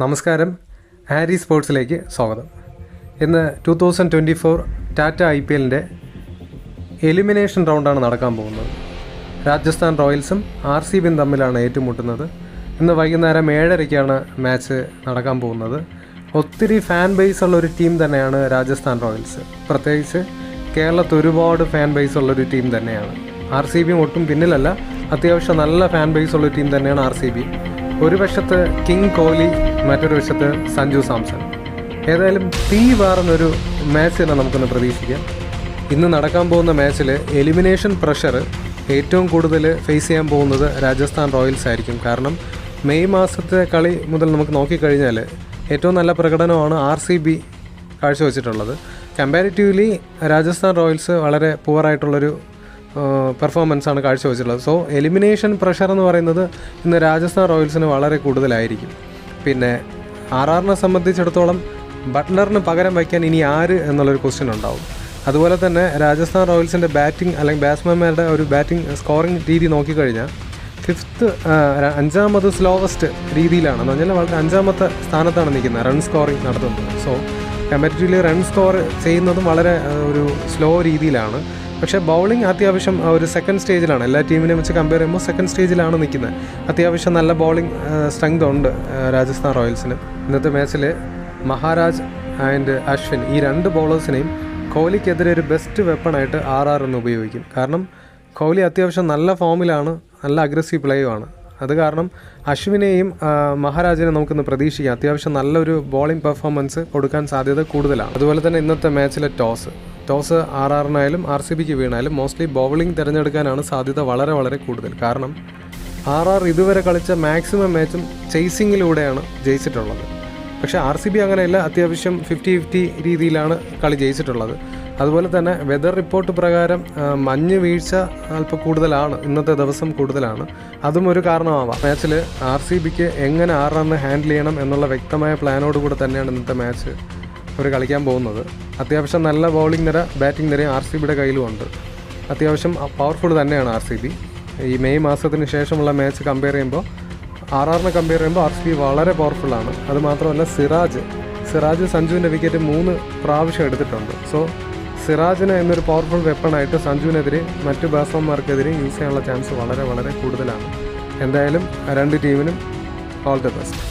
നമസ്കാരം, ആരി സ്പോർട്സിലേക്ക് സ്വാഗതം. ഇന്ന് 2024 ടാറ്റ IPLൻ്റെ എലിമിനേഷൻ റൗണ്ടാണ് നടക്കാൻ പോകുന്നത്. രാജസ്ഥാൻ റോയൽസും RCBയും തമ്മിലാണ് ഏറ്റുമുട്ടുന്നത്. ഇന്ന് വൈകുന്നേരം 7:30-ക്കാണ് മാച്ച് നടക്കാൻ പോകുന്നത്. ഒത്തിരി ഫാൻ ബേസ് ഉള്ളൊരു ടീം തന്നെയാണ് രാജസ്ഥാൻ റോയൽസ്. പ്രത്യേകിച്ച് കേരളത്തിൽ ഒരുപാട് ഫാൻ ബേസ് ഉള്ളൊരു ടീം തന്നെയാണ്. RCBയും ഒട്ടും പിന്നിലല്ല, അത്യാവശ്യം നല്ല ഫാൻ ബേസ് ഉള്ളൊരു ടീം തന്നെയാണ് RCB. ഒരു വശത്ത് കിങ് കോഹ്ലി, മറ്റൊരു വശത്ത് സഞ്ജു സാംസൺ. ഏതായാലും തീ വാറുന്നൊരു മാച്ച് തന്നെ നമുക്കൊന്ന് പ്രതീക്ഷിക്കാം. ഇന്ന് നടക്കാൻ പോകുന്ന മാച്ചിൽ എലിമിനേഷൻ പ്രഷർ ഏറ്റവും കൂടുതൽ ഫേസ് ചെയ്യാൻ പോകുന്നത് രാജസ്ഥാൻ റോയൽസ് ആയിരിക്കും. കാരണം മെയ് മാസത്തെ കളി മുതൽ നമുക്ക് നോക്കിക്കഴിഞ്ഞാൽ ഏറ്റവും നല്ല പ്രകടനമാണ് RCB കാഴ്ചവെച്ചിട്ടുള്ളത്. കമ്പാരിറ്റീവ്ലി രാജസ്ഥാൻ റോയൽസ് വളരെ പുവറായിട്ടുള്ളൊരു പെർഫോമൻസാണ് കാഴ്ചവെച്ചിട്ടുള്ളത്. സോ എലിമിനേഷൻ പ്രഷർ എന്ന് പറയുന്നത് ഇന്ന് രാജസ്ഥാൻ റോയൽസിന് വളരെ കൂടുതലായിരിക്കും. പിന്നെ RRനെ സംബന്ധിച്ചിടത്തോളം ബട്ട്ലറിന് പകരം വയ്ക്കാൻ ഇനി ആര് എന്നുള്ളൊരു ക്വസ്റ്റ്യൻ ഉണ്ടാവും. അതുപോലെ തന്നെ രാജസ്ഥാൻ റോയൽസിൻ്റെ ബാറ്റിംഗ് അല്ലെങ്കിൽ ബാറ്റ്സ്മാൻമാരുടെ ഒരു ബാറ്റിംഗ് സ്കോറിംഗ് രീതി നോക്കിക്കഴിഞ്ഞാൽ അഞ്ചാമത് സ്ലോവസ്റ്റ് രീതിയിലാണ്. എന്ന് പറഞ്ഞാൽ വളരെ 5ാമത്തെ സ്ഥാനത്താണ് നിൽക്കുന്നത് റൺ സ്കോറിംഗ് നടത്തുന്നത്. സോ കമ്പാരിറ്റീവ്ലി റൺ സ്കോർ ചെയ്യുന്നതും വളരെ ഒരു സ്ലോ രീതിയിലാണ്. പക്ഷേ ബൗളിംഗ് അത്യാവശ്യം ഒരു സെക്കൻഡ് സ്റ്റേജിലാണ്. എല്ലാ ടീമിനെയും വെച്ച് കമ്പയർ ചെയ്യുമ്പോൾ സെക്കൻഡ് സ്റ്റേജിലാണ് നിൽക്കുന്നത്. അത്യാവശ്യം നല്ല ബൗളിംഗ് സ്ട്രെങ്ത് ഉണ്ട് രാജസ്ഥാൻ റോയൽസിന്. ഇന്നത്തെ മാച്ചിൽ മഹാരാജ് ആൻഡ് അശ്വിൻ ഈ രണ്ട് ബൗളേഴ്സിനെയും കോഹ്ലിക്കെതിരെ ഒരു ബെസ്റ്റ് വെപ്പണായിട്ട് RR എന്ന് ഉപയോഗിക്കും. കാരണം കോഹ്ലി അത്യാവശ്യം നല്ല ഫോമിലാണ്, നല്ല അഗ്രസീവ് പ്ലേയുമാണ്. അത് കാരണം അശ്വിനെയും മഹാരാജിനെ നമുക്കിന്ന് പ്രതീക്ഷിക്കാം. അത്യാവശ്യം നല്ലൊരു ബോളിംഗ് പെർഫോമൻസ് കൊടുക്കാൻ സാധ്യത കൂടുതലാണ്. അതുപോലെ തന്നെ ഇന്നത്തെ മാച്ചിലെ ടോസ് RRനായാലും RCBക്ക് വീണാലും മോസ്റ്റ്ലി ബൗളിംഗ് തിരഞ്ഞെടുക്കാനാണ് സാധ്യത വളരെ വളരെ കൂടുതൽ. കാരണം RR ഇതുവരെ കളിച്ച മാക്സിമം മാച്ചും ചേസിങ്ങിലൂടെയാണ് ജയിച്ചിട്ടുള്ളത്. പക്ഷേ RCB അങ്ങനെയല്ല, അത്യാവശ്യം 50-50 രീതിയിലാണ് കളി ജയിച്ചിട്ടുള്ളത്. അതുപോലെ തന്നെ വെതർ റിപ്പോർട്ട് പ്രകാരം മഞ്ഞ് വീഴ്ച അല്പം കൂടുതലാണ്, ഇന്നത്തെ ദിവസം കൂടുതലാണ്. അതും ഒരു കാരണമാവാം. മാച്ചിൽ RCBക്ക് എങ്ങനെ RRനെ ഹാൻഡിൽ ചെയ്യണം എന്നുള്ള വ്യക്തമായ പ്ലാനോടുകൂടെ തന്നെയാണ് ഇന്നത്തെ മാച്ച് അവർ കളിക്കാൻ പോകുന്നത്. അത്യാവശ്യം നല്ല ബൗളിംഗ് നിര, ബാറ്റിംഗ് നിരയും RCBയുടെ കയ്യിലുമുണ്ട്. അത്യാവശ്യം പവർഫുൾ തന്നെയാണ് RCB. ഈ മെയ് മാസത്തിന് ശേഷമുള്ള മാച്ച് കമ്പയർ ചെയ്യുമ്പോൾ RRനെ കമ്പയർ ചെയ്യുമ്പോൾ RCB വളരെ പവർഫുള്ളാണ്. അതുമാത്രമല്ല സിറാജ് സഞ്ജുവിൻ്റെ വിക്കറ്റ് 3 പ്രാവശ്യം എടുത്തിട്ടുണ്ട്. സോ സിറാജിന് എന്നൊരു പവർഫുൾ വെപ്പണായിട്ട് സഞ്ജുവിനെതിരെ മറ്റു ബാറ്റ്സ്മാൻമാർക്കെതിരെ യൂസ് ചെയ്യാനുള്ള ചാൻസ് വളരെ വളരെ കൂടുതലാണ്. എന്തായാലും രണ്ട് ടീമിനും ഓൾ ദി ബെസ്റ്റ്.